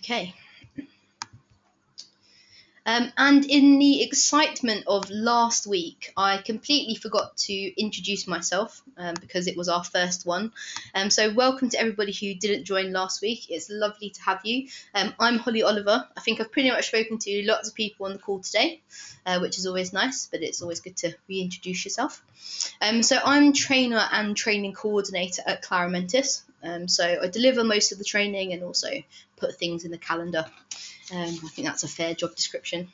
Okay. And in the excitement of last week, I completely forgot to introduce myself because it was our first one. So welcome to everybody who didn't join last week. It's lovely to have you. I'm Holly Oliver. I think I've pretty much spoken to lots of people on the call today, which is always nice, but it's always good to reintroduce yourself. So I'm trainer and training coordinator at Claromentis. So I deliver most of the training and also put things in the calendar. I think that's a fair job description.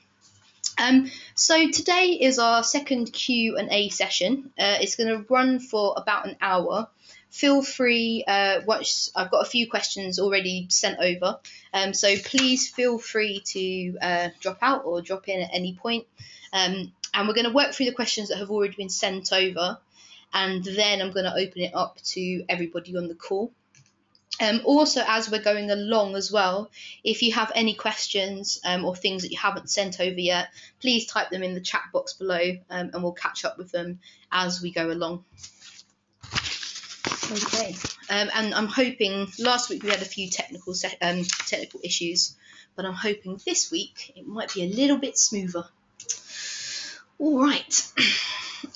So today is our second Q&A session. It's going to run for about an hour. Feel free, once I've got a few questions already sent over, so please feel free to drop out or drop in at any point. And we're going to work through the questions that have already been sent over, and then I'm going to open it up to everybody on the call. Also, as we're going along as well, if you have any questions or things that you haven't sent over yet, please type them in the chat box below, and we'll catch up with them as we go along. Okay, and I'm hoping, last week we had a few technical issues, but I'm hoping this week it might be a little bit smoother. All right.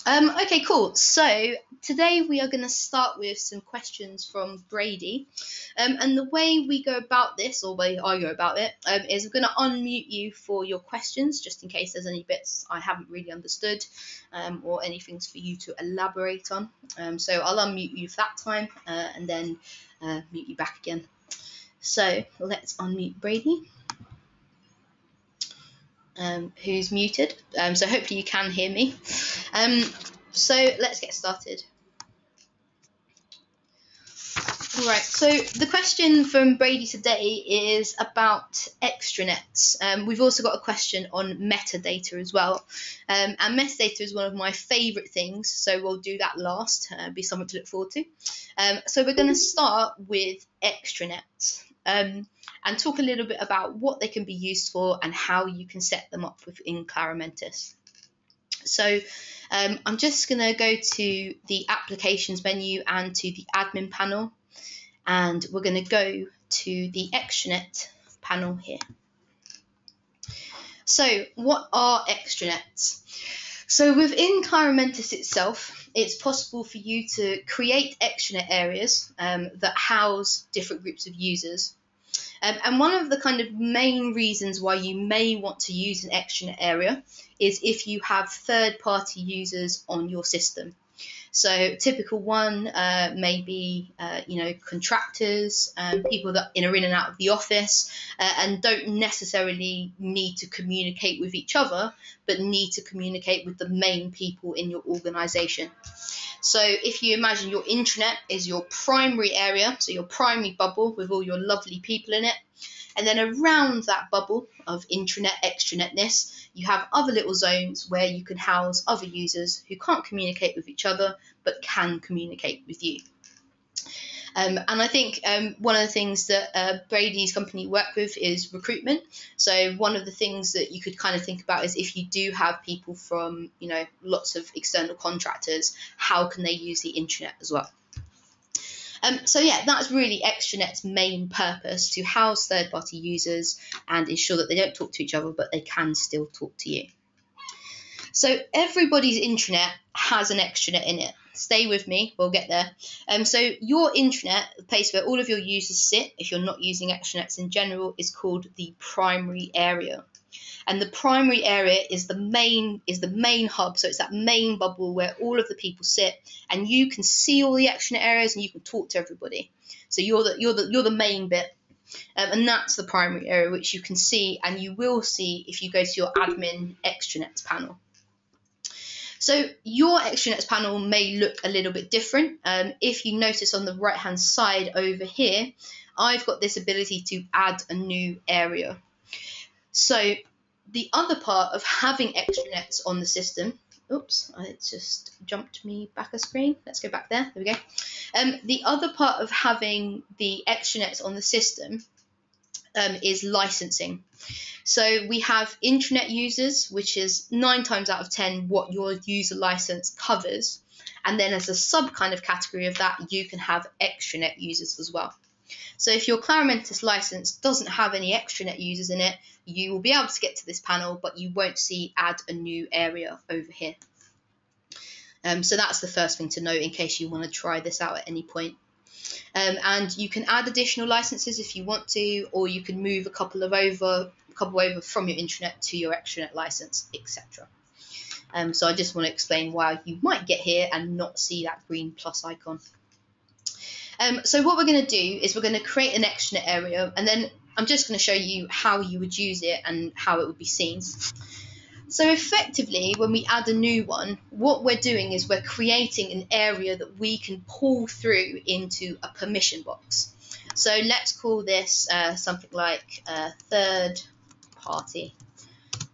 Okay, cool. So today we are going to start with some questions from Brady. And the way we go about this, or way I go about it, is I'm going to unmute you for your questions, just in case there's any bits I haven't really understood, or anything for you to elaborate on. So I'll unmute you for that time, and then mute you back again. So let's unmute Brady. Who's muted, so hopefully you can hear me. So let's get started. All right, so the question from Brady today is about extranets. We've also got a question on metadata as well, and metadata is one of my favourite things, so we'll do that last, be something to look forward to. So we're going to start with extranets. And talk a little bit about what they can be used for and how you can set them up within Claromentis. So I'm just going to go to the applications menu and to the admin panel, and we're going to go to the extranet panel here. So what are extranets? So within Claromentis itself, it's possible for you to create extranet areas that house different groups of users. And one of the kind of main reasons why you may want to use an extranet area is if you have third-party users on your system. So typical one may be, contractors, people that are in and out of the office and don't necessarily need to communicate with each other, but need to communicate with the main people in your organisation. So if you imagine your intranet is your primary area, so your primary bubble with all your lovely people in it, and then around that bubble of intranet, extranetness, you have other little zones where you can house other users who can't communicate with each other, but can communicate with you. And I think one of the things that Brady's company work with is recruitment. So one of the things that you could kind of think about is if you do have people from, lots of external contractors, how can they use the intranet as well? So yeah, that's really extranet's main purpose, to house third-party users and ensure that they don't talk to each other, but they can still talk to you. So everybody's intranet has an extranet in it. Stay with me, we'll get there. So your intranet, the place where all of your users sit, if you're not using extranets in general, is called the primary area. And the primary area is the main hub, so it's that main bubble where all of the people sit, and you can see all the extranet areas and you can talk to everybody. So you're the main bit, and that's the primary area, which you can see, and you will see if you go to your admin extranets panel. So your extranets panel may look a little bit different. If you notice on the right hand side over here, I've got this ability to add a new area. So the other part of having extranets on the system, oops, it just jumped me back a screen. Let's go back there. There we go. The other part of having the extranets on the system is licensing. So we have intranet users, which is 9 times out of 10 what your user license covers. And then as a sub kind of category of that, you can have extranet users as well. So if your Claromentis license doesn't have any extranet users in it, you will be able to get to this panel, but you won't see add a new area over here. So that's the first thing to note in case you want to try this out at any point. And you can add additional licenses if you want to, or you can move a couple over from your intranet to your extranet license, etc. So I just want to explain why you might get here and not see that green plus icon. So what we're going to do is we're going to create an extranet area, and then I'm just going to show you how you would use it and how it would be seen. So effectively, when we add a new one, what we're doing is we're creating an area that we can pull through into a permission box. So let's call this something like third party.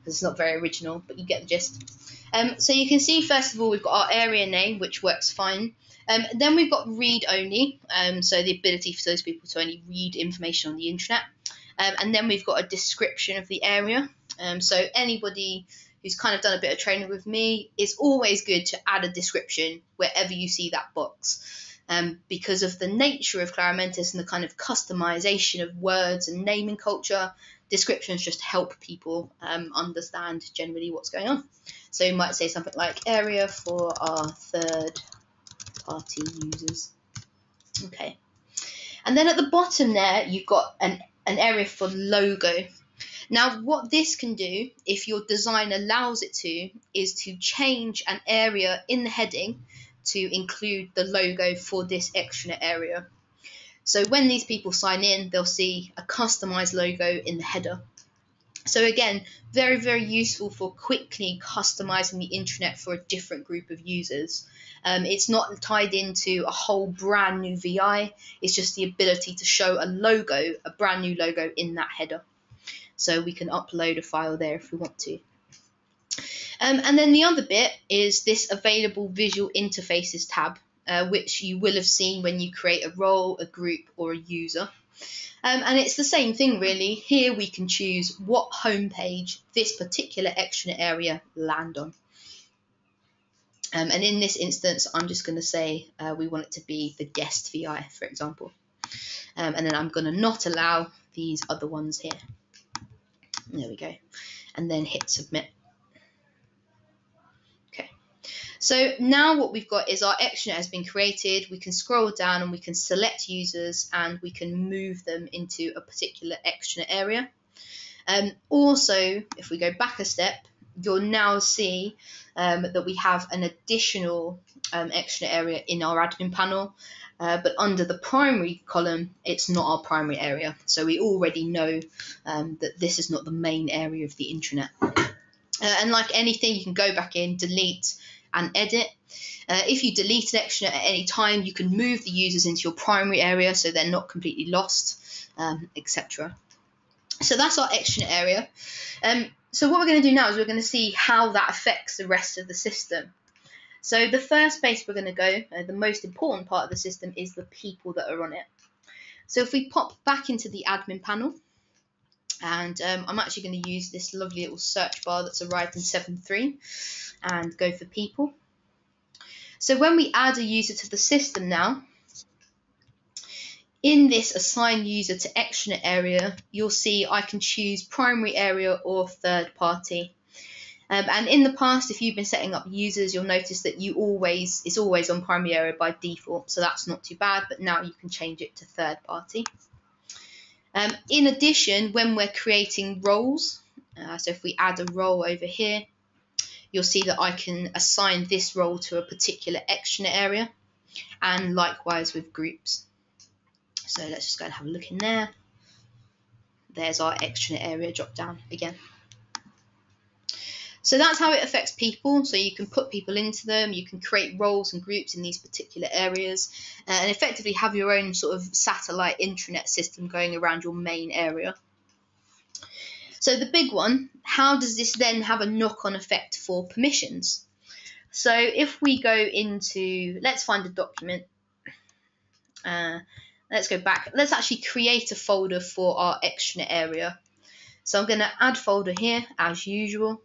It's not very original, but you get the gist. So you can see, first of all, we've got our area name, which works fine. Then we've got read only, so the ability for those people to only read information on the internet. And then we've got a description of the area. So anybody who's kind of done a bit of training with me, it's always good to add a description wherever you see that box. Because of the nature of Claromentis and the kind of customization of words and naming culture, descriptions just help people understand generally what's going on. So you might say something like area for our third party users. Okay. And then at the bottom there, you've got an area for logo. Now, what this can do, if your design allows it to, is to change an area in the heading to include the logo for this extranet area. So when these people sign in, they'll see a customized logo in the header. So again, very, very useful for quickly customizing the intranet for a different group of users. It's not tied into a whole brand new VI. It's just the ability to show a logo, a brand new logo in that header. So we can upload a file there if we want to. And then the other bit is this available visual interfaces tab, which you will have seen when you create a role, a group, or a user. And it's the same thing really. Here we can choose what homepage this particular extranet area land on. And in this instance, I'm just going to say we want it to be the guest VI, for example. And then I'm going to not allow these other ones here. There we go. And then hit submit. Okay. So now what we've got is our extranet has been created. We can scroll down and we can select users and we can move them into a particular extranet area. Also, if we go back a step, you'll now see that we have an additional extranet area in our admin panel. But under the primary column, it's not our primary area. So we already know that this is not the main area of the intranet. And like anything, you can go back in, delete, and edit. If you delete an extranet at any time, you can move the users into your primary area so they're not completely lost, etc. So that's our extranet area. So what we're going to do now is we're going to see how that affects the rest of the system. So the first place we're going to go, the most important part of the system, is the people that are on it. So if we pop back into the admin panel, and I'm actually going to use this lovely little search bar that's arrived in 7.3 and go for people. So when we add a user to the system now, in this assign user to extranet area, you'll see I can choose primary area or third party. And in the past, if you've been setting up users, you'll notice that it's always on primary area by default, so that's not too bad, but now you can change it to third party. In addition, when we're creating roles, so if we add a role over here, you'll see that I can assign this role to a particular extranet area, and likewise with groups. So let's just go and have a look in there. There's our extranet area drop down again. So that's how it affects people. So you can put people into them, you can create roles and groups in these particular areas, and effectively have your own sort of satellite intranet system going around your main area. So the big one, how does this then have a knock-on effect for permissions? So if we go into, let's find a document. Let's go back. Let's actually create a folder for our extranet area. So I'm going to add folder here as usual.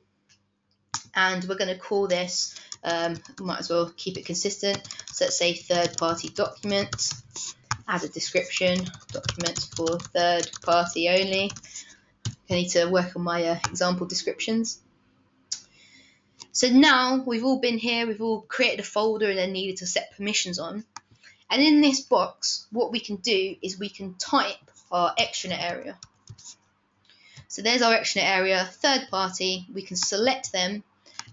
And we're going to call this, might as well keep it consistent. So let's say third party document. add a description, documents for third party only. I need to work on my example descriptions. So now we've all been here, we've all created a folder and then needed to set permissions on. And in this box, what we can do is we can type our extranet area. So there's our extranet area, third party. We can select them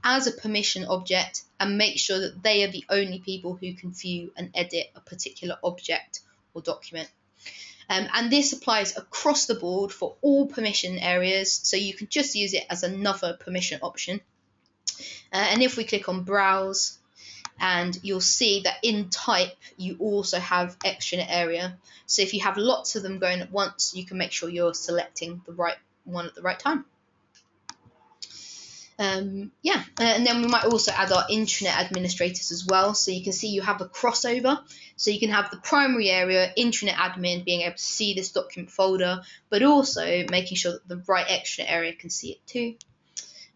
as a permission object and make sure that they are the only people who can view and edit a particular object or document. And this applies across the board for all permission areas, so you can just use it as another permission option. And if we click on Browse, and you'll see that in type you also have extranet area. So if you have lots of them going at once, you can make sure you're selecting the right one at the right time. And then we might also add our intranet administrators as well. So you can see you have a crossover. So you can have the primary area, intranet admin, being able to see this document folder, but also making sure that the right extranet area can see it too.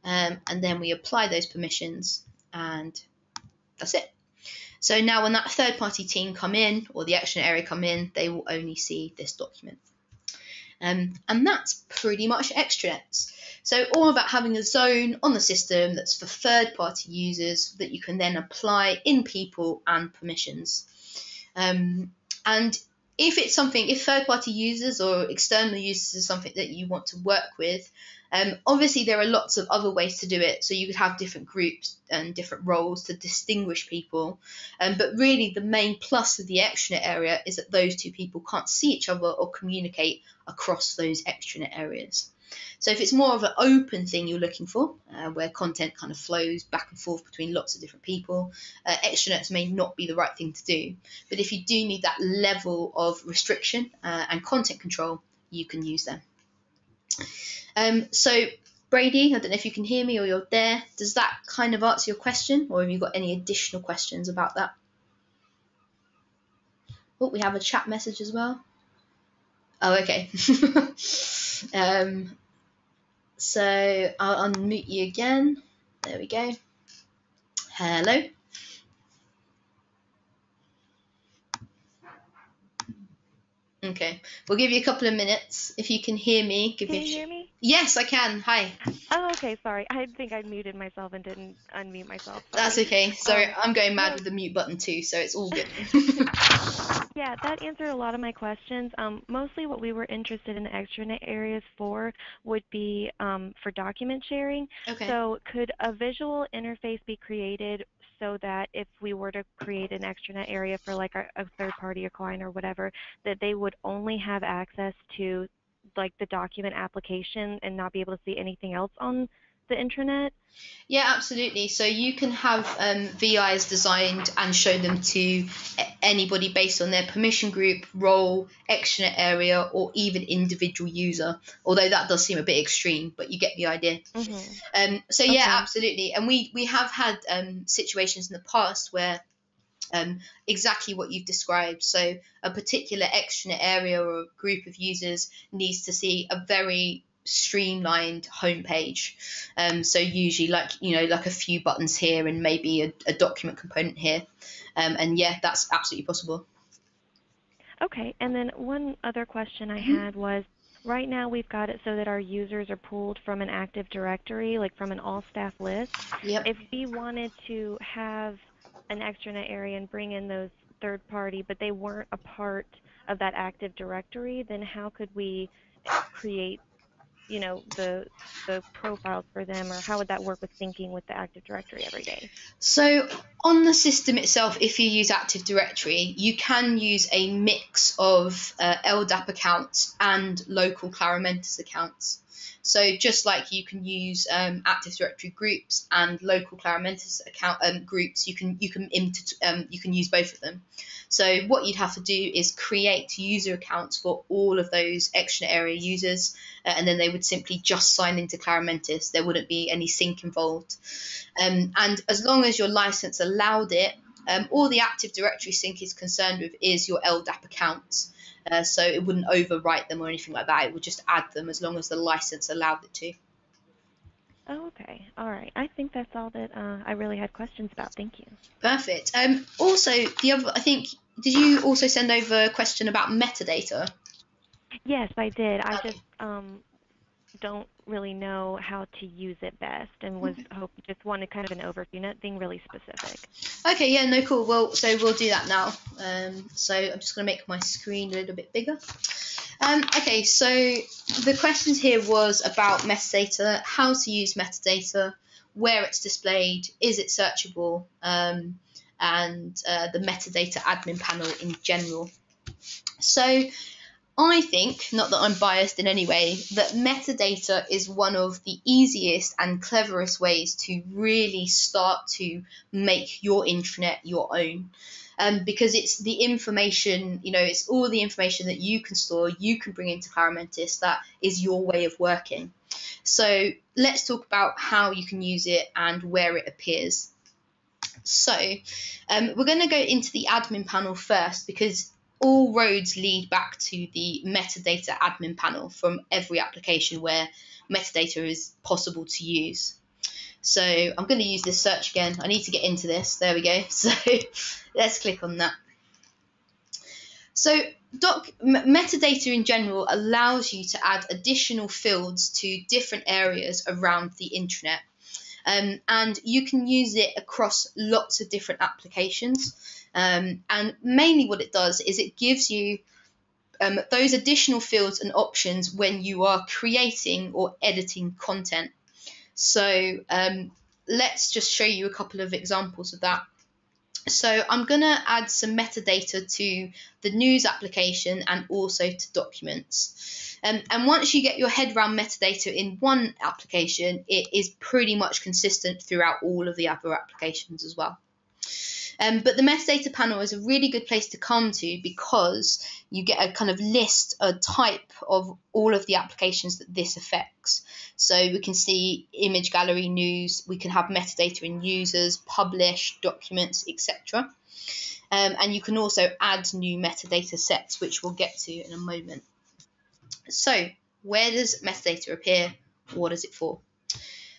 And then we apply those permissions, and that's it. So now when that third party team come in, or the extranet area come in, they will only see this document. And that's pretty much extranets. So all about having a zone on the system that's for third-party users that you can then apply in people and permissions. And if it's something, if third-party users or external users is something that you want to work with, obviously there are lots of other ways to do it. So you could have different groups and different roles to distinguish people. But really the main plus of the extranet area is that those two people can't see each other or communicate across those extranet areas. So if it's more of an open thing you're looking for, where content kind of flows back and forth between lots of different people, extranets may not be the right thing to do. But if you do need that level of restriction and content control, you can use them. So Brady, I don't know if you can hear me or you're there. Does that kind of answer your question, or have you got any additional questions about that? Oh, we have a chat message as well. Oh, okay. So I'll unmute you again. There we go. Hello. Okay, we'll give you a couple of minutes. If you can hear me, Can you hear me? Yes, I can. Hi. Oh, okay. Sorry. I think I muted myself and didn't unmute myself. Sorry. That's okay. Sorry, I'm going mad with the mute button too, so it's all good. Yeah, that answered a lot of my questions. Mostly what we were interested in the extranet areas for would be for document sharing. Okay. So could a visual interface be created so that if we were to create an extranet area for like a third-party, a client or whatever, that they would only have access to like the document application and not be able to see anything else on the intranet? Yeah, absolutely. So you can have VIs designed and show them to anybody based on their permission group, role, extranet area, or even individual user. Although that does seem a bit extreme, but you get the idea. Mm-hmm. So yeah, absolutely. And we have had situations in the past where exactly what you've described. So a particular extranet area or a group of users needs to see a very streamlined homepage. So usually like a few buttons here and maybe a document component here. And yeah, that's absolutely possible. Okay, and then one other question I had was, right now we've got it so that our users are pulled from an Active Directory, like from an all staff list. Yep. If we wanted to have an extranet area and bring in those third party, but they weren't a part of that Active Directory, then how could we create, the profiles for them, or how would that work with syncing with the Active Directory every day? So on the system itself, if you use Active Directory, you can use a mix of LDAP accounts and local Claromentis accounts. So just like you can use Active Directory groups and local Claromentis account groups, you can use both of them. So what you'd have to do is create user accounts for all of those extranet area users, and then they would simply just sign into Claromentis. There wouldn't be any sync involved. And as long as your license allowed it, all the Active Directory sync is concerned with is your LDAP accounts. So it wouldn't overwrite them or anything like that. It would just add them as long as the license allowed it to. Oh, okay. All right. I think that's all that I really had questions about. Thank you. Perfect. Also, I think did you also send over a question about metadata? Yes, I did. I Okay. just don't really know how to use it best, and just wanted kind of an overview, nothing really specific. Okay, yeah, no, cool. Well, so we'll do that now. So I'm just going to make my screen a little bit bigger. Okay, so the questions here was about metadata, how to use metadata, where it's displayed, is it searchable, and the metadata admin panel in general. So I think, not that I'm biased in any way, that metadata is one of the easiest and cleverest ways to really start to make your intranet your own. Because it's the information, it's all the information that you can store, you can bring into Claromentis, that is your way of working. So let's talk about how you can use it and where it appears. So we're going to go into the admin panel first, because all roads lead back to the metadata admin panel from every application where metadata is possible to use. So I'm going to use this search again. I need to get into this. There we go. So let's click on that. So metadata in general allows you to add additional fields to different areas around the intranet. And you can use it across lots of different applications. And mainly what it does is it gives you those additional fields and options when you are creating or editing content. So let's just show you a couple of examples of that. So I'm going to add some metadata to the news application and also to documents. And once you get your head around metadata in one application, it is pretty much consistent throughout all of the other applications as well. But the metadata panel is a really good place to come to, because you get a kind of list, a type of all of the applications that this affects. So we can see image gallery, news, we can have metadata in users, publish, documents, etc. And you can also add new metadata sets, which we'll get to in a moment. So where does metadata appear? What is it for?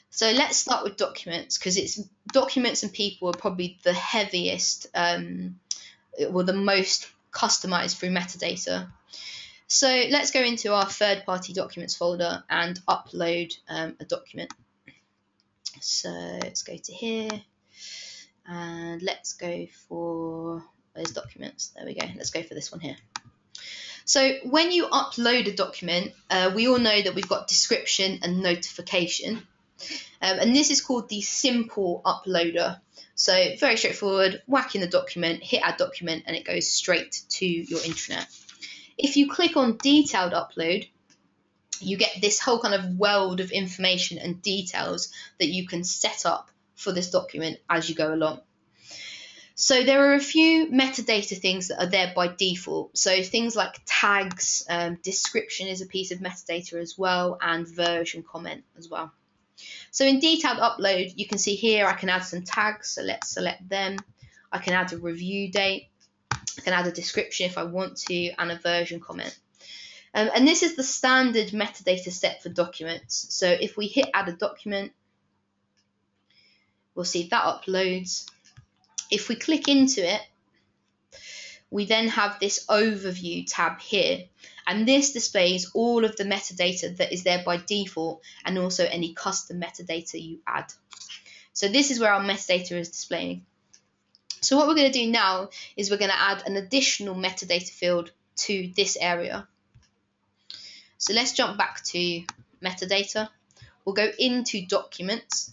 So let's start with documents, because it's documents and people are probably the heaviest, or the most customized through metadata. So let's go into our third-party documents folder and upload a document. So let's go to here and let's go for those documents. There we go. Let's go for this one here. So when you upload a document, we all know that we've got description and notification. And this is called the simple uploader. So very straightforward, whack in the document, hit add document, and it goes straight to your intranet. If you click on detailed upload, you get this whole kind of world of information and details that you can set up for this document as you go along. So there are a few metadata things that are there by default. So things like tags, description is a piece of metadata as well, and version comment as well. So in detailed upload, you can see here I can add some tags, so let's select them. I can add a review date, I can add a description if I want to, and a version comment. And this is the standard metadata set for documents. So if we hit add a document, we'll see that uploads. If we click into it, we then have this overview tab here, and this displays all of the metadata that is there by default, and also any custom metadata you add. So this is where our metadata is displaying. So what we're going to do now is we're going to add an additional metadata field to this area. So let's jump back to metadata. We'll go into documents,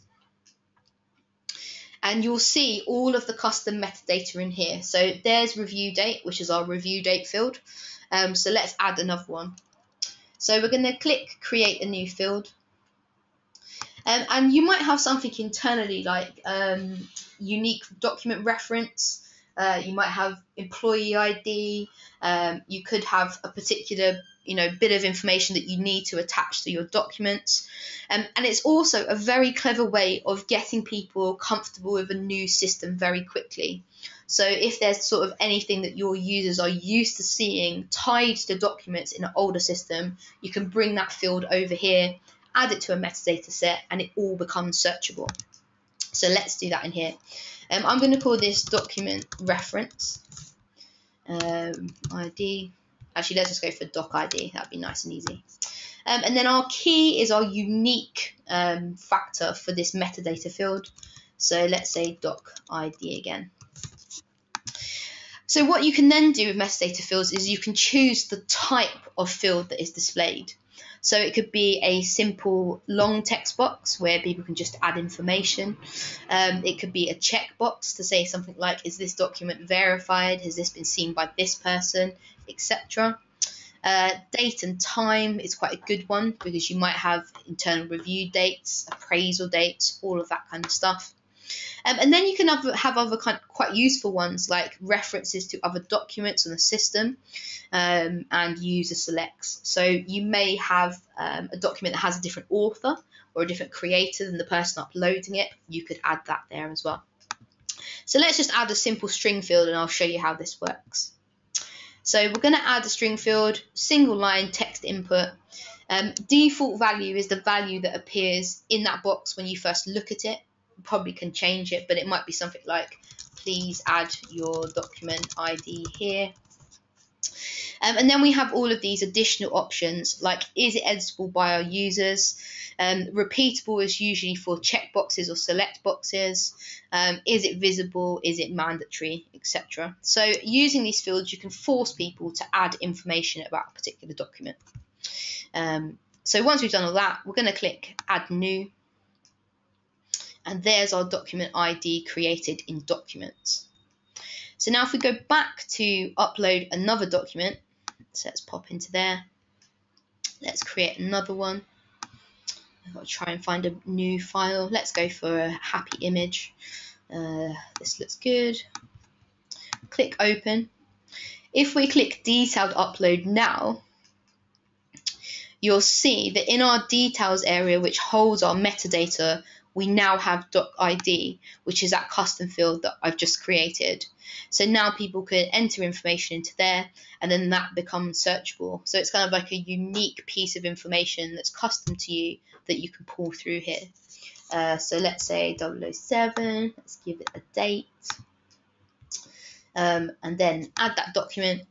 and you'll see all of the custom metadata in here. So there's review date, which is our review date field. So let's add another one. So we're going to click create a new field. And you might have something internally like unique document reference. You might have employee ID. You could have a particular bit of information that you need to attach to your documents. And it's also a very clever way of getting people comfortable with a new system very quickly. So if there's sort of anything that your users are used to seeing tied to documents in an older system, you can bring that field over here, add it to a metadata set, and it all becomes searchable. So let's do that in here. I'm going to call this document reference. ID. Actually, let's just go for doc ID. That'd be nice and easy. And then our key is our unique factor for this metadata field. So let's say doc ID again. So what you can then do with metadata fields is you can choose the type of field that is displayed. So it could be a simple long text box where people can just add information. It could be a checkbox to say something like, is this document verified? Has this been seen by this person, etc. Date and time is quite a good one because you might have internal review dates, appraisal dates, all of that kind of stuff. And then you can have other quite useful ones like references to other documents on the system and user selects. So you may have a document that has a different author or a different creator than the person uploading it. You could add that there as well. So let's just add a simple string field and I'll show you how this works. So we're going to add a string field, single line text input. Default value is the value that appears in that box when you first look at it. You probably can change it, but it might be something like, please add your document ID here. And then we have all of these additional options, like is it editable by our users? Repeatable is usually for checkboxes or select boxes. Is it visible? Is it mandatory, etc. So using these fields, you can force people to add information about a particular document. So once we've done all that, we're going to click Add New. And there's our document ID created in Documents. So now if we go back to upload another document, so let's pop into there. Let's create another one. I've got to try and find a new file. Let's go for a happy image. This looks good. Click Open. If we click Detailed Upload now, you'll see that in our Details area, which holds our metadata, we now have doc ID, which is that custom field that I've just created. So now people can enter information into there and then that becomes searchable. So it's kind of like a unique piece of information that's custom to you that you can pull through here. So let's say 007, let's give it a date, and then add that document.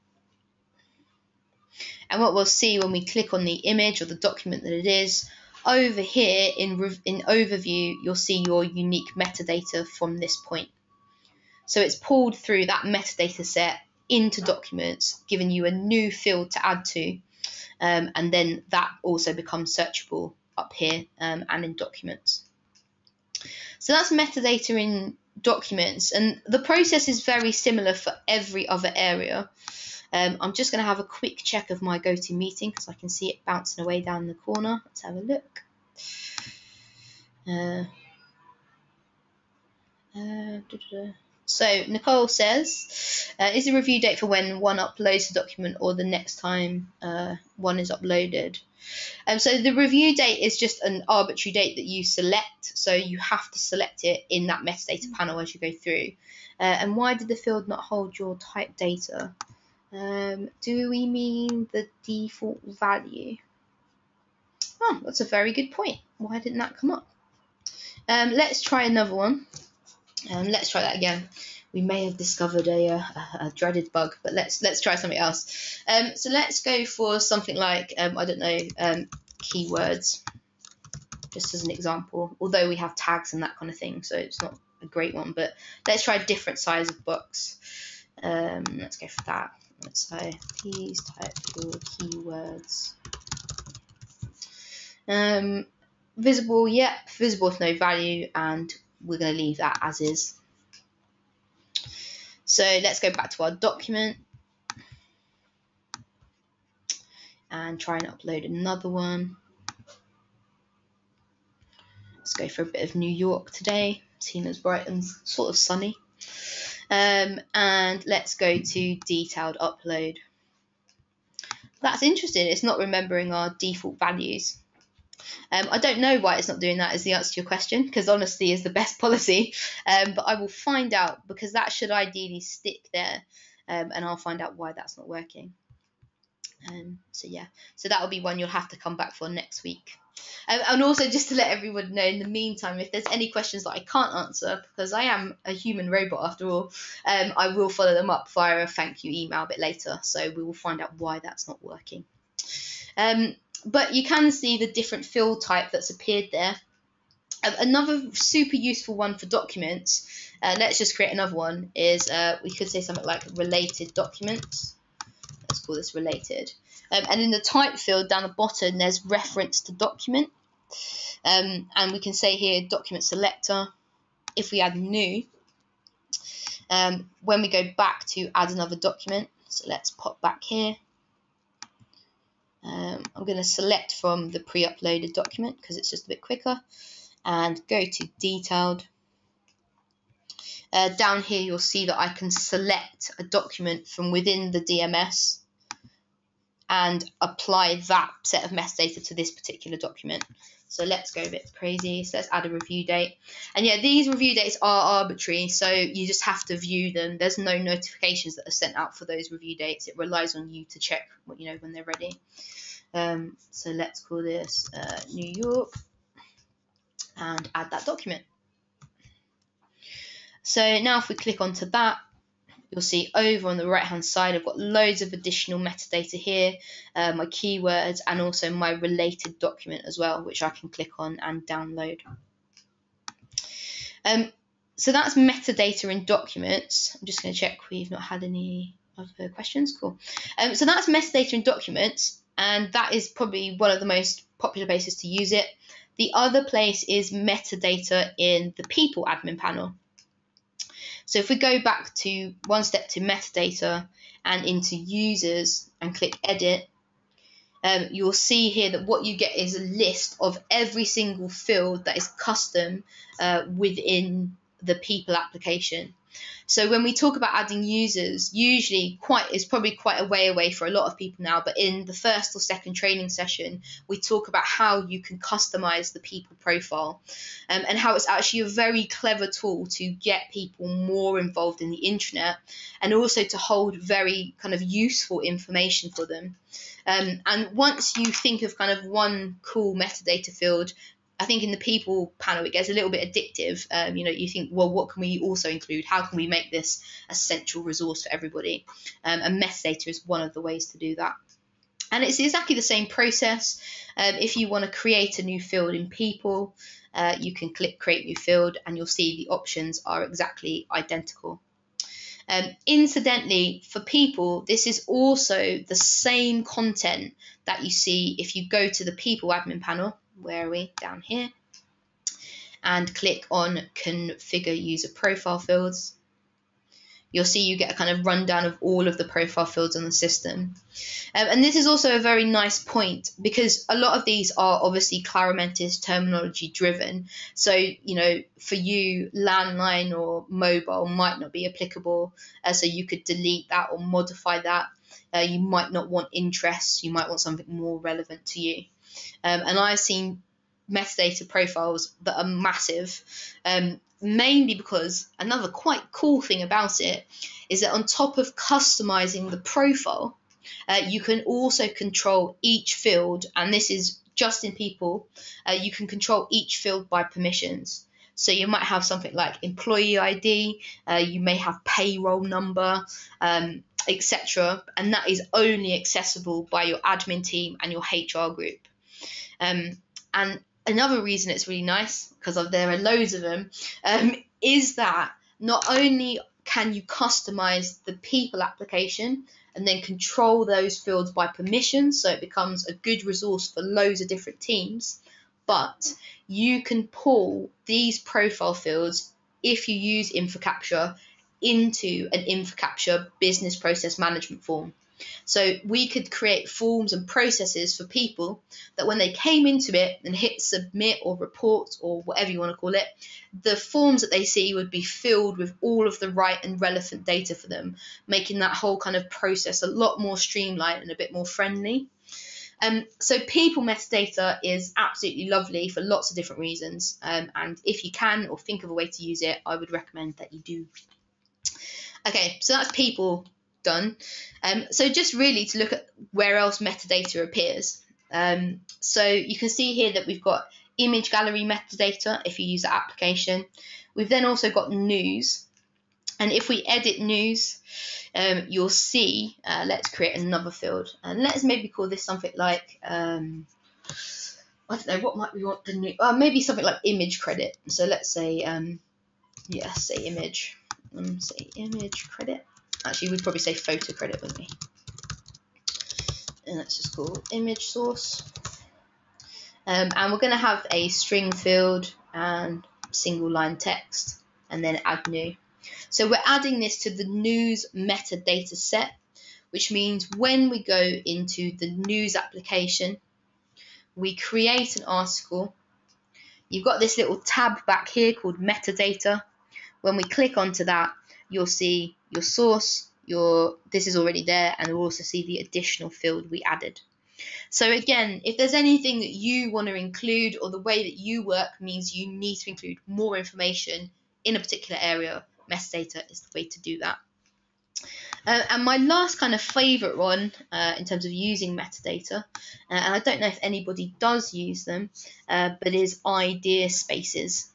And what we'll see when we click on the image or the document that it is, over here in overview, you'll see your unique metadata from this point. So it's pulled through that metadata set into documents, giving you a new field to add to, and then that also becomes searchable up here and in documents. So that's metadata in documents, and the process is very similar for every other area. I'm just going to have a quick check of my GoToMeeting because I can see it bouncing away down the corner. Let's have a look. So Nicole says, is the review date for when one uploads the document or the next time one is uploaded? So the review date is just an arbitrary date that you select. So you have to select it in that metadata panel as you go through. And why did the field not hold your type data? Do we mean the default value? Oh, that's a very good point. Why didn't that come up? Let's try another one. Let's try that again. We may have discovered a dreaded bug, but let's try something else. So let's go for something like, I don't know, keywords, just as an example, although we have tags and that kind of thing, so it's not a great one, but let's try a different size of box. Let's go for that. Let's say, please type your keywords. Visible, yep, visible with no value, and we're going to leave that as is. So let's go back to our document and try and upload another one. Let's go for a bit of New York today, seeing as Brighton's sort of sunny. And let's go to detailed upload. That's interesting. It's not remembering our default values. I don't know why it's not doing that as the answer to your question, because honesty is the best policy, but I will find out, because that should ideally stick there, and I'll find out why that's not working. So yeah, so that will be one you'll have to come back for next week. And also, just to let everyone know, in the meantime, if there's any questions that I can't answer, because I am a human robot after all, I will follow them up via a thank you email a bit later. So we will find out why that's not working. But you can see the different field type that's appeared there. Another super useful one for documents, let's just create another one, is we could say something like related documents. Let's call this related. And in the type field down the bottom, there's reference to document. And we can say here document selector. If we add new, when we go back to add another document, so let's pop back here. I'm going to select from the pre-uploaded document because it's just a bit quicker, and go to detailed. Down here you'll see that I can select a document from within the DMS and apply that set of metadata to this particular document. So let's go a bit crazy. So let's add a review date. And yeah, these review dates are arbitrary, so you just have to view them. There's no notifications that are sent out for those review dates. It relies on you to check when they're ready. So let's call this New York and add that document. So now if we click onto that, you'll see over on the right hand side I've got loads of additional metadata here, my keywords, and also my related document as well, which I can click on and download. So that's metadata in documents. I'm just going to check we've not had any other questions. Cool. So that's metadata in documents, and that is probably one of the most popular places to use it. The other place is metadata in the people admin panel. So if we go back to one step to metadata and into users and click edit, you'll see here that what you get is a list of every single field that is custom within the people application. So when we talk about adding users, usually it's probably quite a way away for a lot of people now, but in the first or second training session, we talk about how you can customize the people profile, and how it's actually a very clever tool to get people more involved in the intranet and also to hold very kind of useful information for them. And once you think of kind of one cool metadata field, I think in the people panel it gets a little bit addictive. You think, well, what can we also include? How can we make this a central resource for everybody? And metadata is one of the ways to do that. And it's exactly the same process. If you want to create a new field in people, you can click create new field and you'll see the options are exactly identical. Incidentally, for people, this is also the same content that you see if you go to the people admin panel. Where are we? Down here. And click on configure user profile fields. You'll see you get a kind of rundown of all of the profile fields on the system. And this is also a very nice point because a lot of these are obviously Claromentis terminology driven. So, for you, landline or mobile might not be applicable. So you could delete that or modify that. You might not want interests. You might want something more relevant to you. And I've seen metadata profiles that are massive, mainly because another quite cool thing about it is that on top of customizing the profile, you can also control each field, and this is just in people, you can control each field by permissions. So you might have something like employee ID, you may have payroll number, etc. And that is only accessible by your admin team and your HR group. And another reason it's really nice, because there are loads of them, is that not only can you customize the people application and then control those fields by permission, so it becomes a good resource for loads of different teams, but you can pull these profile fields, if you use InfoCapture, into an InfoCapture business process management form. So we could create forms and processes for people that when they came into it and hit submit or report or whatever you want to call it, the forms that they see would be filled with all of the right and relevant data for them, making that whole kind of process a lot more streamlined and a bit more friendly. So people metadata is absolutely lovely for lots of different reasons. And if you can or think of a way to use it, I would recommend that you do. Okay, so that's people. done. So just really to look at where else metadata appears. So you can see here that we've got image gallery metadata if you use the application. We've then also got news. And if we edit news, you'll see, let's create another field. And let's maybe call this something like, I don't know, what might we want the new, maybe something like image credit. So let's say, say image, say image credit. Actually, we'd probably say photo credit, wouldn't we? And let's just call image source. And we're going to have a string field and single line text, and then add new. So we're adding this to the news metadata set, which means when we go into the news application, we create an article. You've got this little tab back here called metadata. When we click onto that, you'll see your source, this is already there, and we'll also see the additional field we added. So again, if there's anything that you want to include, or the way that you work means you need to include more information in a particular area, metadata is the way to do that. And my last kind of favourite one in terms of using metadata, and I don't know if anybody does use them, but is idea spaces.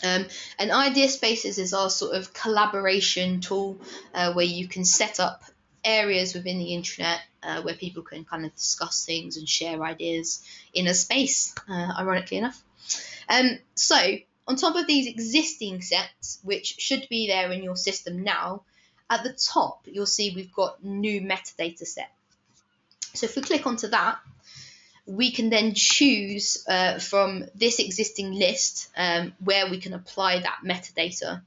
And idea spaces is our sort of collaboration tool where you can set up areas within the intranet where people can kind of discuss things and share ideas in a space, ironically enough. So on top of these existing sets, which should be there in your system now, at the top you'll see we've got new metadata set. So if we click onto that, we can then choose from this existing list where we can apply that metadata.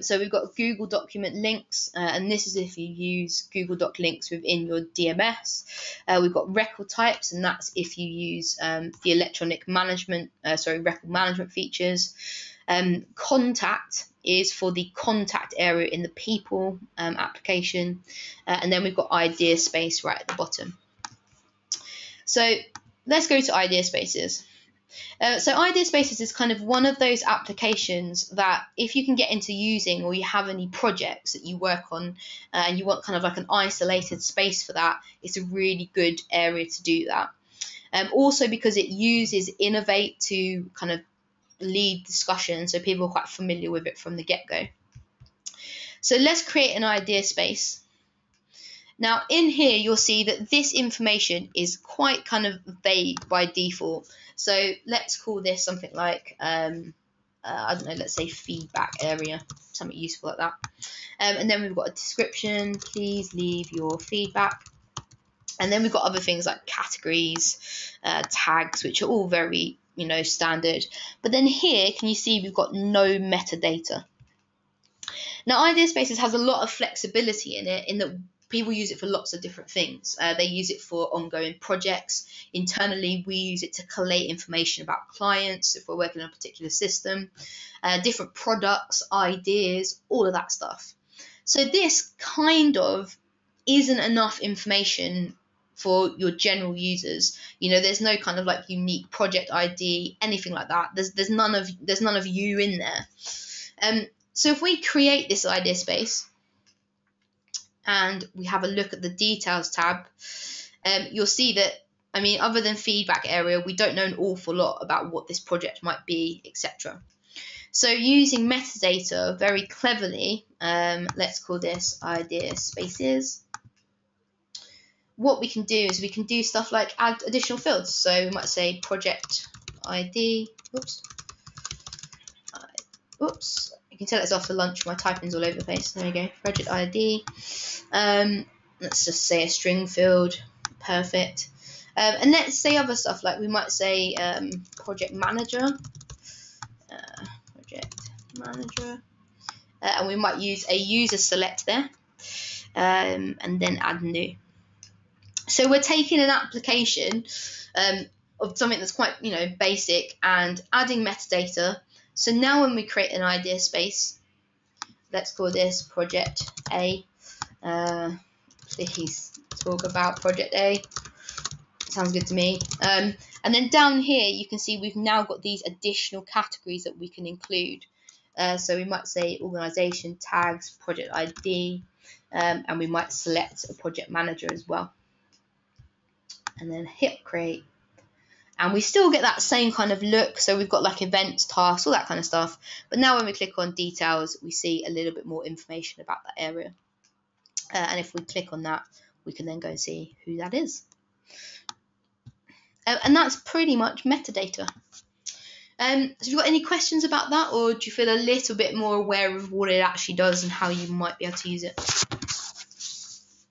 So we've got Google Document Links, and this is if you use Google Doc Links within your DMS. We've got record types, and that's if you use the electronic management, record management features. Contact is for the contact area in the people application, and then we've got idea space right at the bottom. So let's go to idea spaces. So idea spaces is kind of one of those applications that if you can get into using, or you have any projects that you work on and you want kind of like an isolated space for that, it's a really good area to do that. Also because it uses Innovate to kind of lead discussion, so people are quite familiar with it from the get-go. So let's create an idea space. Now in here you'll see that this information is quite kind of vague by default. So let's call this something like, I don't know, let's say feedback area, something useful like that. And then we've got a description, please leave your feedback. And then we've got other things like categories, tags, which are all very, standard. But then here, can you see we've got no metadata. Now idea spaces has a lot of flexibility in it, in that people use it for lots of different things. They use it for ongoing projects. Internally, we use it to collate information about clients if we're working on a particular system, different products, ideas, all of that stuff. So this kind of isn't enough information for your general users. There's no kind of like unique project ID, anything like that. There's none of you in there. So if we create this idea space, and we have a look at the details tab, you'll see that, other than feedback area, we don't know an awful lot about what this project might be, etc. So using metadata very cleverly, let's call this idea spaces. What we can do is we can do stuff like add additional fields. So we might say project ID, you can tell it's after lunch, my typing's all over the place. There we go, project ID. Let's just say a string field, perfect. And let's say other stuff, like we might say project manager, and we might use a user select there, and then add new. So we're taking an application of something that's quite basic and adding metadata. So now when we create an idea space, let's call this project A. Please talk about project A. Sounds good to me. And then down here you can see we've now got these additional categories that we can include. So we might say organization, tags, project ID. and we might select a project manager as well, and then hit create. And we still get that same kind of look. So we've got like events, tasks, all that kind of stuff. But now when we click on details, we see a little bit more information about that area. And if we click on that, we can then go and see who that is. And that's pretty much metadata. So have you got any questions about that, or do you feel a little bit more aware of what it actually does and how you might be able to use it?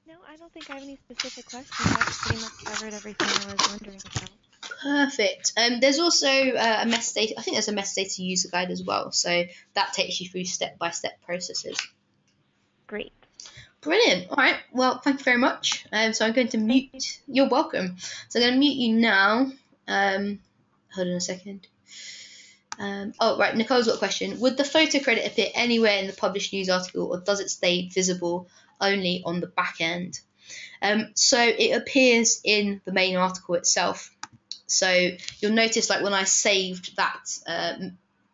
No, I don't think I have any specific questions. That pretty much covered everything I was wondering about. Perfect. There's also a metadata. I think there's a metadata user guide as well. So that takes you through step-by-step processes. Great. Brilliant. All right. Well, thank you very much. So I'm going to mute. You're welcome. So I'm going to mute you now. Hold on a second. Oh, right. Nicole's got a question. Would the photo credit appear anywhere in the published news article, or does it stay visible only on the back end? So it appears in the main article itself. So you'll notice, like when I saved that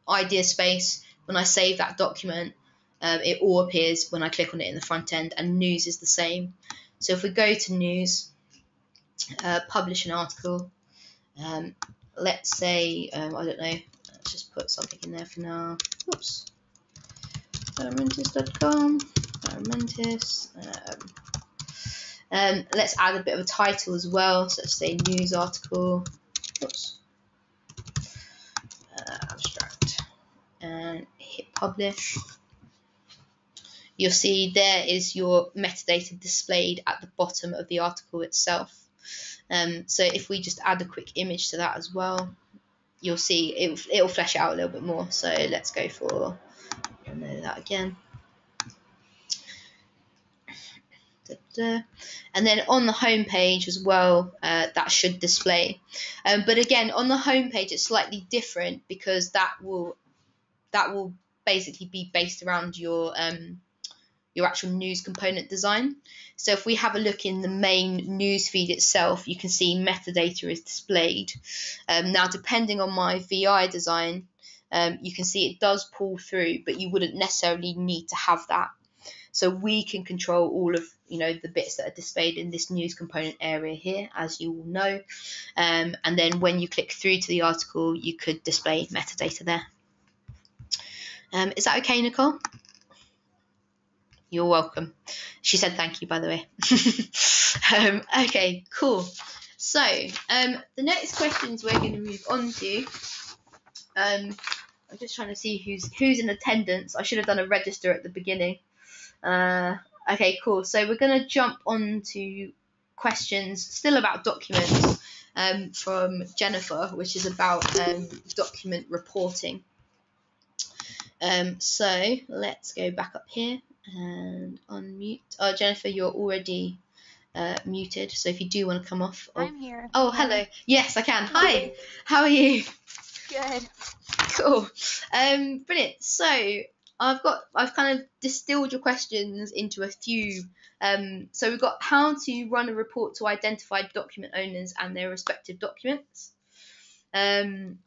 idea space, when I save that document, it all appears when I click on it in the front end, and news is the same. So if we go to news, publish an article, let's say, I don't know, let's just put something in there for now. Oops. Claromentis.com, Claromentis. Let's add a bit of a title as well. So let's say news article. Oops. Abstract. And hit publish. You'll see there is your metadata displayed at the bottom of the article itself. So if we just add a quick image to that as well, you'll see it'll flesh it out a little bit more. So let's go for that again. And then on the home page as well, that should display. But again, on the home page, it's slightly different because that will basically be based around your actual news component design. So if we have a look in the main news feed itself, you can see metadata is displayed. Now, depending on my VI design, you can see it does pull through, but you wouldn't necessarily need to have that. So we can control all of the bits that are displayed in this news component area here, as you all know. And then when you click through to the article, you could display metadata there. Is that okay, Nicole? You're welcome. She said thank you, by the way. Okay, cool. So the next questions we're going to move on to. I'm just trying to see who's in attendance. I should have done a register at the beginning. Okay, cool. So we're going to jump on to questions still about documents from Jennifer, which is about document reporting. So let's go back up here and unmute. Oh, Jennifer, you're already muted. So if you do want to come off. I'm here. Oh, hello. Yes, I can. Hi. How are you? Good. Cool. Brilliant. So I've kind of distilled your questions into a few. So we've got how to run a report to identify document owners and their respective documents.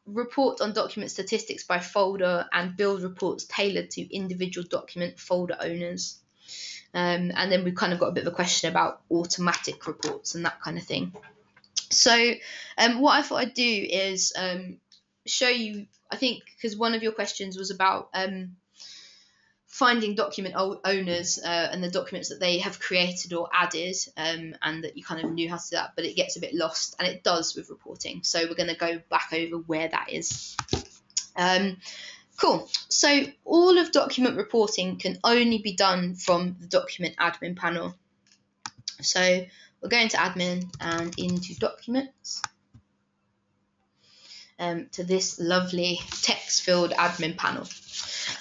Report on document statistics by folder and build reports tailored to individual document folder owners. And then we've kind of got a bit of a question about automatic reports and that kind of thing. So what I thought I'd do is show you, I think, because one of your questions was about finding document owners and the documents that they have created or added, and that you kind of knew how to do that, but it gets a bit lost, and it does with reporting. So we're going to go back over where that is. Cool. So all of document reporting can only be done from the document admin panel. So we're going to admin and into documents. To this lovely text-filled admin panel.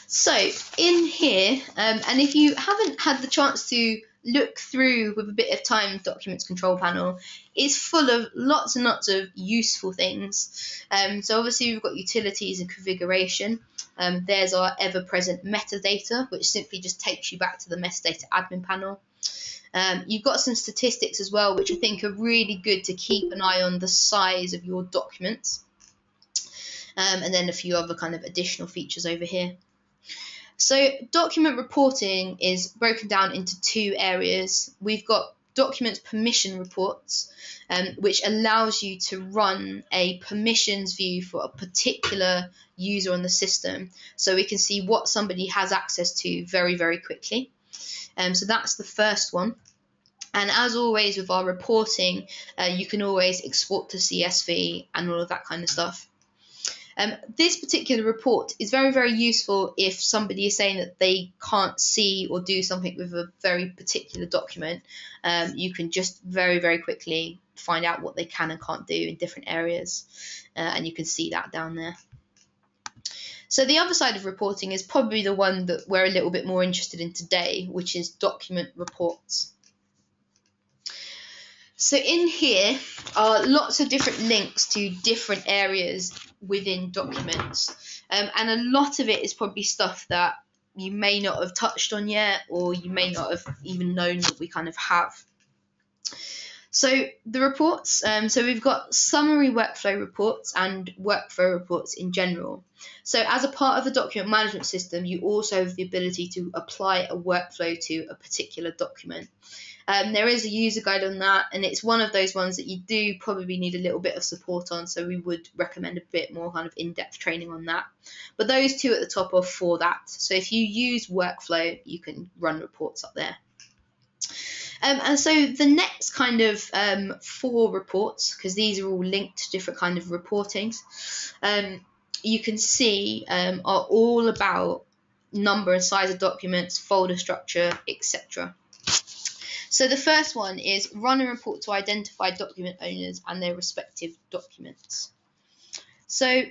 So in here, and if you haven't had the chance to look through with a bit of time documents control panel, it's full of lots and lots of useful things. So obviously we've got utilities and configuration. There's our ever-present metadata, which simply just takes you back to the metadata admin panel. You've got some statistics as well, which I think are really good to keep an eye on the size of your documents. And then a few other kind of additional features over here. So document reporting is broken down into two areas. We've got documents permission reports, which allows you to run a permissions view for a particular user on the system, so we can see what somebody has access to very, very quickly. So that's the first one. And as always with our reporting, you can always export to CSV and all of that kind of stuff. This particular report is very, very useful if somebody is saying that they can't see or do something with a very particular document. You can just very, very quickly find out what they can and can't do in different areas, and you can see that down there. So the other side of reporting is probably the one that we're a little bit more interested in today, which is document reports. So in here are lots of different links to different areas within documents, and a lot of it is probably stuff that you may not have touched on yet, or you may not have even known that we kind of have. So the reports, so we've got summary workflow reports and workflow reports in general. So as a part of the document management system, you also have the ability to apply a workflow to a particular document. There is a user guide on that, and it's one of those ones that you do probably need a little bit of support on, so we would recommend a bit more kind of in-depth training on that. But those two at the top are for that. So if you use workflow, you can run reports up there. And so the next kind of 4 reports, because these are all linked to different kind of reportings, you can see are all about number and size of documents, folder structure, etc. So the first one is run a report to identify document owners and their respective documents. So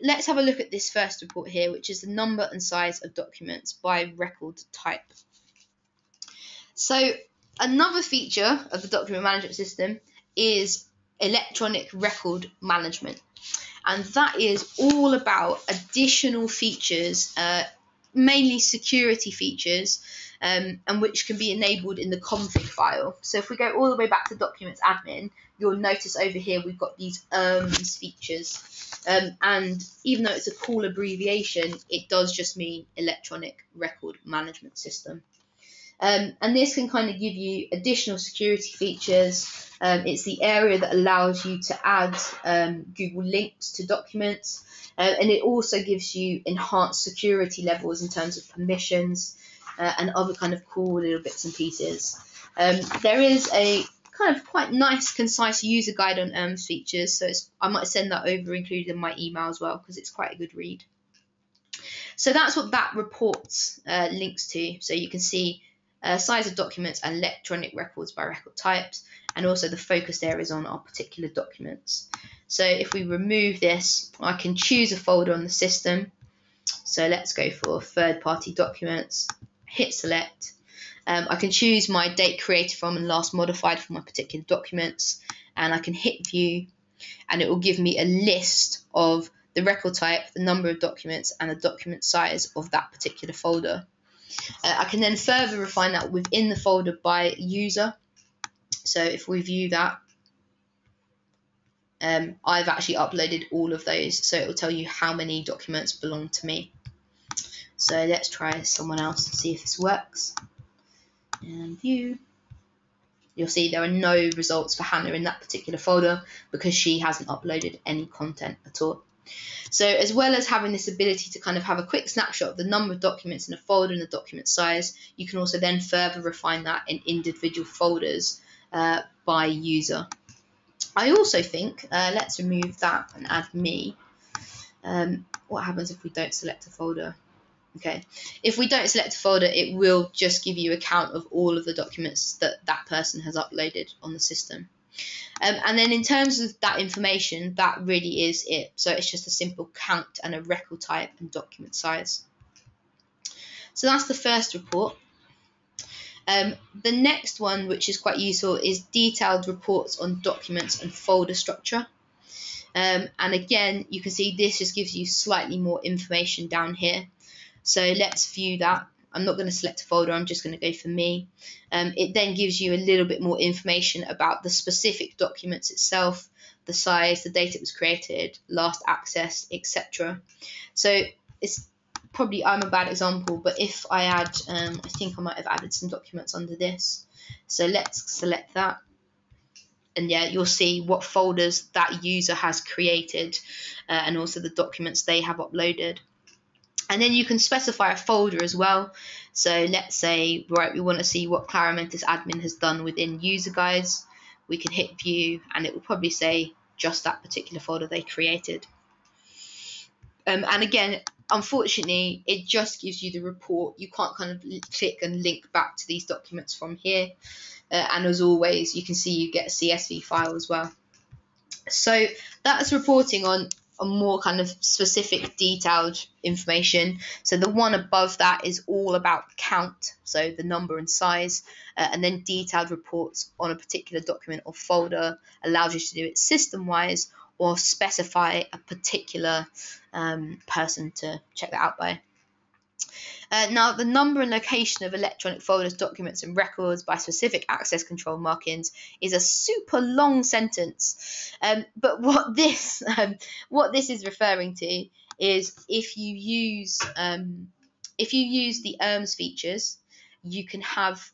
let's have a look at this first report here, which is the number and size of documents by record type. So another feature of the document management system is electronic record management. And that is all about additional features, mainly security features, and which can be enabled in the config file. So if we go all the way back to documents admin, you'll notice over here we've got these features. And even though it's a cool abbreviation, it does just mean electronic record management system. And this can kind of give you additional security features. It's the area that allows you to add Google links to documents, and it also gives you enhanced security levels in terms of permissions and other kind of cool little bits and pieces. There is a kind of quite nice, concise user guide on features, so I might send that over included in my email as well, because it's quite a good read. So that's what that report links to. So you can see size of documents and electronic records by record types, and also the focused areas on our particular documents. So if we remove this, I can choose a folder on the system. So let's go for third-party documents, hit select. I can choose my date created from and last modified for my particular documents, and I can hit view, and it will give me a list of the record type, the number of documents, and the document size of that particular folder. I can then further refine that within the folder by user. So if we view that, I've actually uploaded all of those, so it will tell you how many documents belong to me. So let's try someone else and see if this works. And view. You'll see there are no results for Hannah in that particular folder because she hasn't uploaded any content at all. So as well as having this ability to kind of have a quick snapshot of the number of documents in a folder and the document size, you can also then further refine that in individual folders by user. I also think, let's remove that and add me. What happens if we don't select a folder? Okay, if we don't select a folder, it will just give you a count of all of the documents that that person has uploaded on the system. And then in terms of that information, that really is it. So it's just a simple count and a record type and document size. So that's the first report. The next one, which is quite useful, is detailed reports on documents and folder structure. And again, you can see this just gives you slightly more information down here. So let's view that. I'm not going to select a folder, I'm just going to go for me. It then gives you a little bit more information about the specific documents itself, the size, the date it was created, last accessed, etc. So it's probably I'm a bad example, but if I add, I think I might have added some documents under this. So let's select that. And yeah, you'll see what folders that user has created and also the documents they have uploaded. And then you can specify a folder as well. So let's say, right, we want to see what Claromentis admin has done within user guides. We can hit view and it will probably say just that particular folder they created. And again, unfortunately, it just gives you the report. You can't kind of click and link back to these documents from here. And as always, you can see you get a CSV file as well. So that's reporting on more kind of specific detailed information. So the one above that is all about count, so the number and size, and then detailed reports on a particular document or folder allows you to do it system-wise or specify a particular person to check that out by. Now, the number and location of electronic folders, documents, and records by specific access control markings is a super long sentence. But what this is referring to is if you use the ERMS features, you can have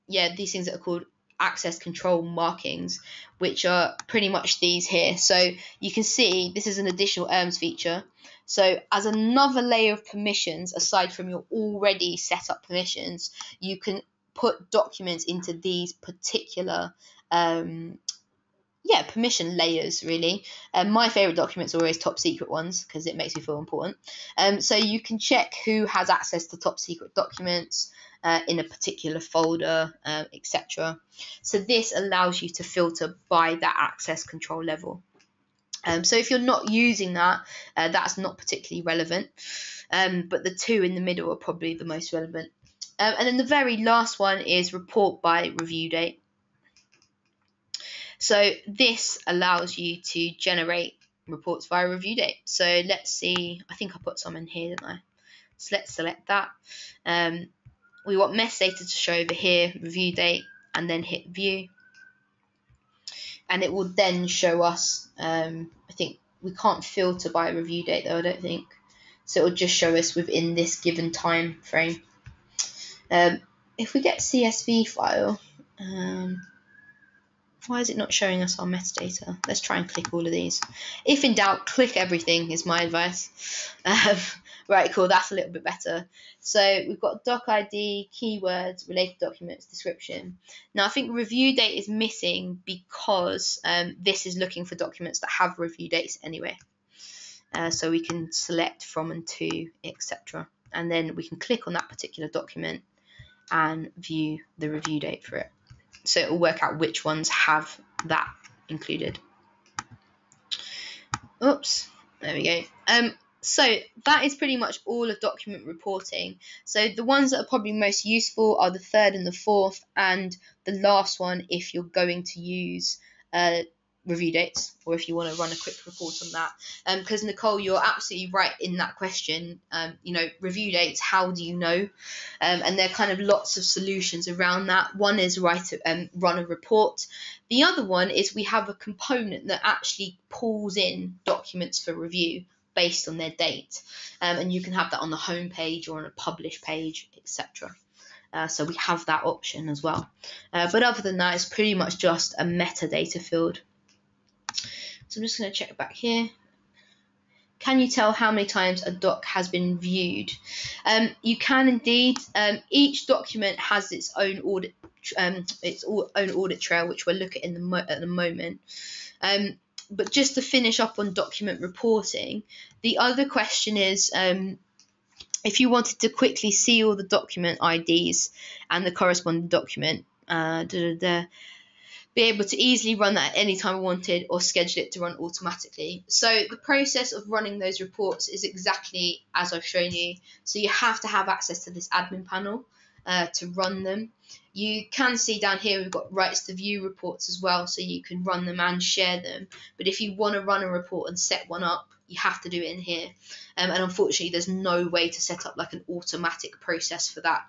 these things that are called access control markings, which are pretty much these here. So you can see this is an additional ERMS feature. So as another layer of permissions, aside from your already set up permissions, you can put documents into these particular permission layers, really. My favorite documents are always top secret ones because it makes me feel important. So you can check who has access to top secret documents in a particular folder, etc. So this allows you to filter by that access control level. So if you're not using that, that's not particularly relevant. But the two in the middle are probably the most relevant. And then the very last one is report by review date. So this allows you to generate reports via review date. So let's see, I think I put some in here, didn't I? So let's select that. We want metadata to show over here, review date, and then hit view. And it will then show us, I think we can't filter by review date though, I don't think. So it will just show us within this given time frame. If we get CSV file, why is it not showing us our metadata? Let's try and click all of these. If in doubt, click everything is my advice. Right, cool, that's a little bit better. So we've got doc ID, keywords, related documents, description. Now I think review date is missing because this is looking for documents that have review dates anyway. So we can select from and to, etc. And then we can click on that particular document and view the review date for it. So it will work out which ones have that included. Oops, there we go. So that is pretty much all of document reporting. So the ones that are probably most useful are the third and the fourth, and the last one if you're going to use review dates, or if you want to run a quick report on that. Because Nicole, you're absolutely right in that question. Review dates, how do you know? And there are kind of lots of solutions around that. One is run a report. The other one is we have a component that actually pulls in documents for review based on their date. And you can have that on the home page or on a publish page, etc. So we have that option as well. But other than that, it's pretty much just a metadata field. So I'm just going to check back here. Can you tell how many times a doc has been viewed? You can indeed. Each document has its own audit trail, which we'll look at at the moment. But just to finish up on document reporting, the other question is if you wanted to quickly see all the document IDs and the corresponding document, be able to easily run that at any time I wanted or schedule it to run automatically. So the process of running those reports is exactly as I've shown you. So you have to have access to this admin panel to run them. You can see down here we've got rights to view reports as well, so you can run them and share them. But if you want to run a report and set one up, you have to do it in here. And unfortunately, there's no way to set up like an automatic process for that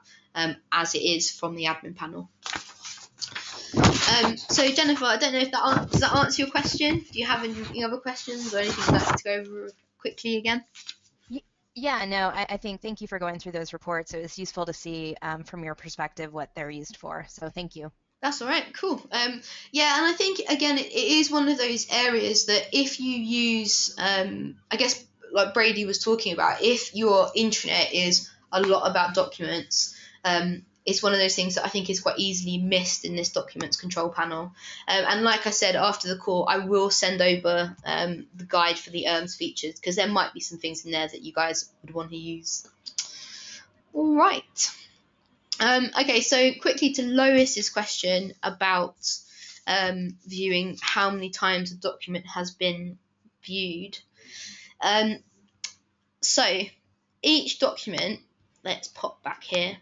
as it is from the admin panel. So Jennifer, I don't know if does that answer your question? Do you have any other questions or anything you'd like to go over quickly again? Yeah, no, I think thank you for going through those reports. It was useful to see from your perspective what they're used for. So thank you. That's all right, cool. Yeah, and I think again it is one of those areas that if you use, I guess like Brady was talking about, if your intranet is a lot about documents, it's one of those things that I think is quite easily missed in this documents control panel. And like I said, after the call, I will send over the guide for the ERMS features because there might be some things in there that you guys would want to use. All right. Okay, so quickly to Lois's question about viewing how many times a document has been viewed. So each document, let's pop back here.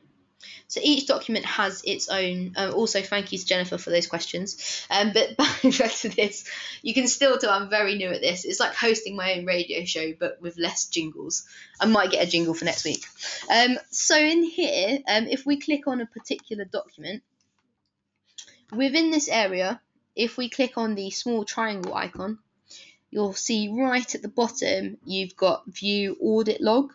So each document has its own. Also, thank you to Jennifer for those questions. But back to this, you can still tell I'm very new at this. It's like hosting my own radio show, but with less jingles. I might get a jingle for next week. So in here, if we click on a particular document, within this area, if we click on the small triangle icon, you'll see right at the bottom you've got View Audit Log.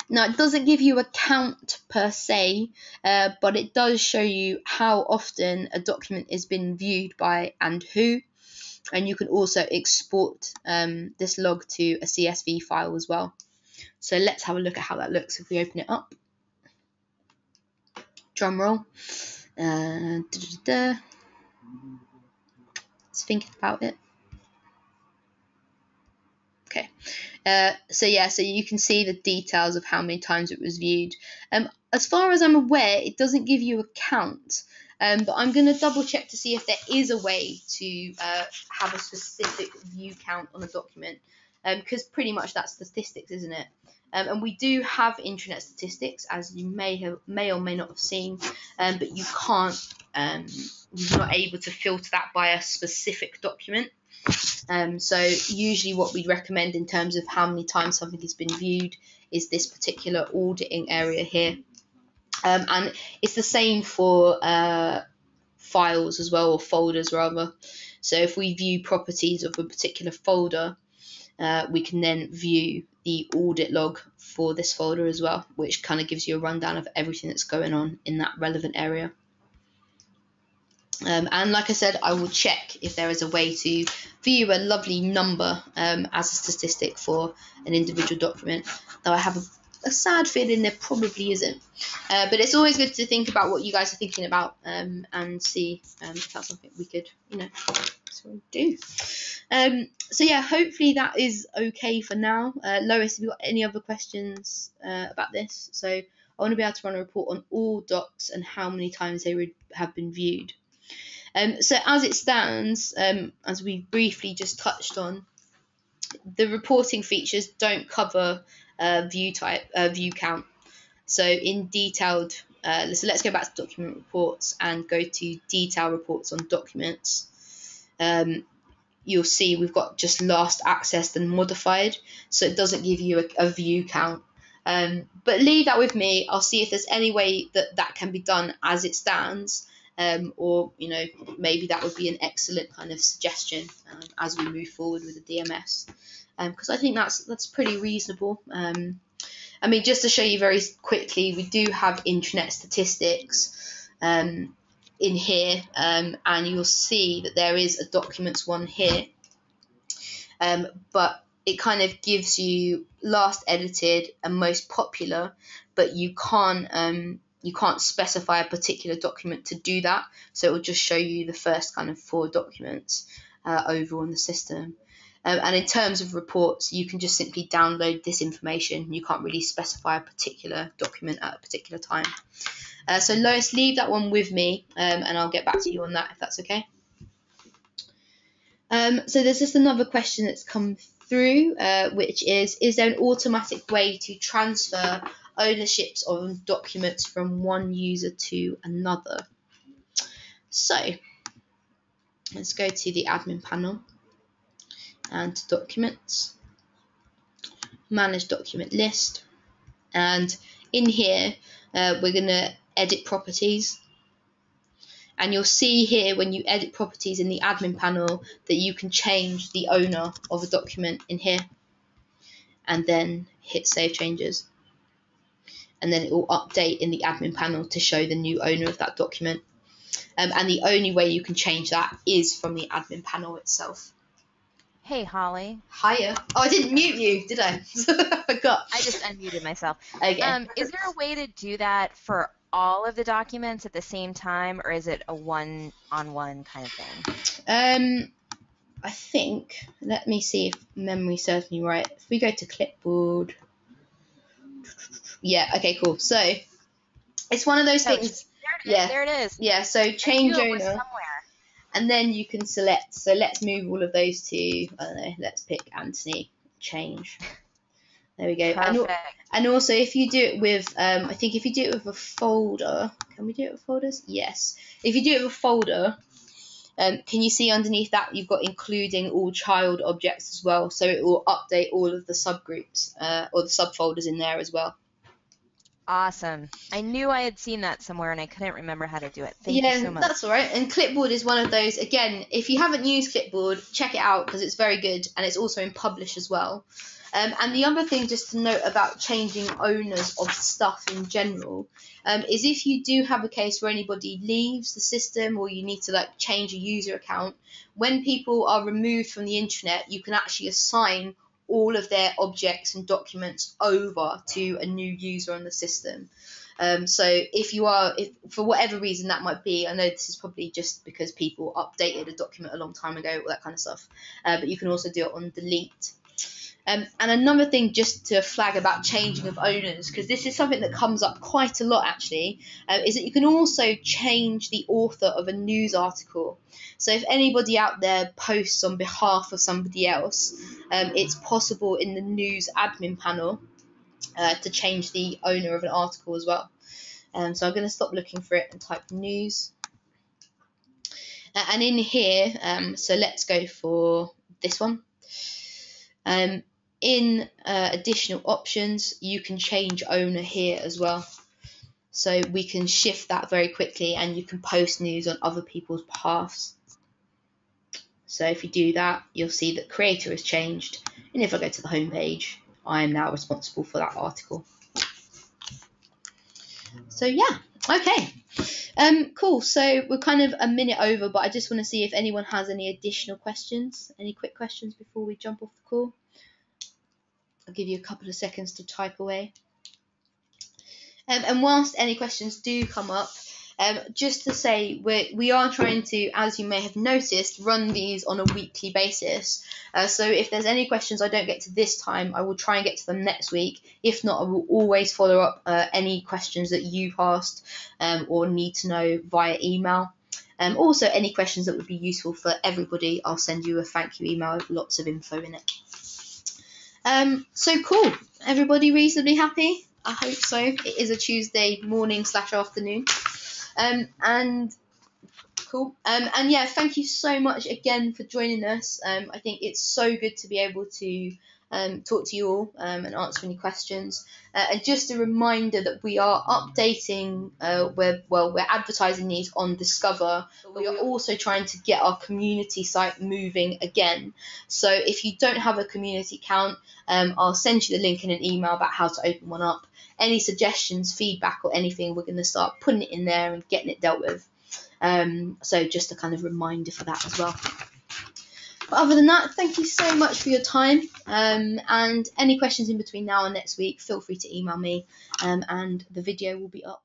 Now, it doesn't give you a count per se, but it does show you how often a document has been viewed by and who. And you can also export this log to a CSV file as well. So let's have a look at how that looks if we open it up. Drum roll. Let's think about it. Okay. So you can see the details of how many times it was viewed. As far as I'm aware, it doesn't give you a count, but I'm going to double check to see if there is a way to have a specific view count on a document, because pretty much that's statistics, isn't it? And we do have intranet statistics, as you may or may not have seen, but you can't, you're not able to filter that by a specific document. So usually what we'd recommend in terms of how many times something has been viewed is this particular auditing area here. And it's the same for files as well, or folders rather. So if we view properties of a particular folder, we can then view the audit log for this folder as well, which kind of gives you a rundown of everything that's going on in that relevant area. And like I said, I will check if there is a way to view a lovely number as a statistic for an individual document, though I have a sad feeling there probably isn't. But it's always good to think about what you guys are thinking about and see if that's something we could, do. So yeah, hopefully that is okay for now. Lois, have you got any other questions about this? So I want to be able to run a report on all docs and how many times they would have been viewed. So as it stands, as we briefly just touched on, the reporting features don't cover view count. So in detailed, so let's go back to document reports and go to detail reports on documents. You'll see we've got just last accessed and modified, so it doesn't give you a view count. But leave that with me. I'll see if there's any way that can be done as it stands. Or maybe that would be an excellent kind of suggestion as we move forward with the DMS, because I think that's pretty reasonable. I mean, just to show you very quickly, we do have intranet statistics in here, and you'll see that there is a documents one here, but it kind of gives you last edited and most popular, but you can't specify a particular document to do that. So it will just show you the first kind of 4 documents over on the system. And in terms of reports, you can just simply download this information. You can't really specify a particular document at a particular time. So Lois, leave that one with me, and I'll get back to you on that if that's okay. So there's just another question that's come through, which is there an automatic way to transfer ownerships of documents from one user to another? So let's go to the admin panel and to documents, manage document list, and in here we're going to edit properties. And you'll see here when you edit properties in the admin panel that you can change the owner of a document in here. and then hit Save Changes. And then it will update in the admin panel to show the new owner of that document. And the only way you can change that is from the admin panel itself. Hey, Holly. Hiya. Oh, I didn't mute you, did I? I forgot. I just unmuted myself. Okay. Is there a way to do that for all of the documents at the same time, or is it a one-on-one kind of thing? I think, let me see if memory serves me right. If we go to clipboard. Yeah, okay, cool. So it's one of those things. There it is. Yeah, so change owner. Somewhere. And then you can select. So let's move all of those to, I don't know, let's pick Anthony. Change. There we go. Perfect. And also, if you do it with, I think if you do it with a folder, can we do it with folders? Yes. If you do it with a folder, can you see underneath that you've got including all child objects as well? So it will update all of the subgroups or the subfolders in there as well. Awesome. I knew I had seen that somewhere and I couldn't remember how to do it. Thank you so much. Yeah, that's all right. And Clipboard is one of those. Again, if you haven't used Clipboard, check it out because it's very good and it's also in Publish as well. And the other thing just to note about changing owners of stuff in general is if you do have a case where anybody leaves the system or you need to like change a user account, when people are removed from the intranet, you can actually assign all of their objects and documents over to a new user on the system. So if for whatever reason that might be, I know this is probably just because people updated a document a long time ago, all that kind of stuff, but you can also do it on delete. And another thing just to flag about changing of owners, because this is something that comes up quite a lot actually, is that you can also change the author of a news article. So if anybody out there posts on behalf of somebody else, it's possible in the news admin panel to change the owner of an article as well. So I'm going to stop looking for it and type news. And in here, so let's go for this one. In additional options, you can change owner here as well. So we can shift that very quickly and you can post news on other people's behalves. So if you do that, you'll see that creator has changed. And if I go to the home page, I am now responsible for that article. So yeah, okay. Cool. So we're kind of a minute over, but I just want to see if anyone has any additional questions, any quick questions before we jump off the call. I'll give you a couple of seconds to type away. And whilst any questions do come up, just to say we are trying to, as you may have noticed, run these on a weekly basis. So if there's any questions I don't get to this time, I will try and get to them next week. If not, I will always follow up any questions that you've asked or need to know via email. Also, any questions that would be useful for everybody, I'll send you a thank you email with lots of info in it. So cool. Everybody reasonably happy? I hope so. It is a Tuesday morning / afternoon. And cool. And yeah, thank you so much again for joining us. I think it's so good to be able to talk to you all and answer any questions. And just a reminder that we are updating, we're advertising these on Discover, but we are also trying to get our community site moving again. So if you don't have a community account, I'll send you the link in an email about how to open one up. Any suggestions, feedback or anything, we're going to start putting it in there and getting it dealt with. So just a kind of reminder for that as well. But other than that, thank you so much for your time. And any questions in between now and next week, feel free to email me and the video will be up.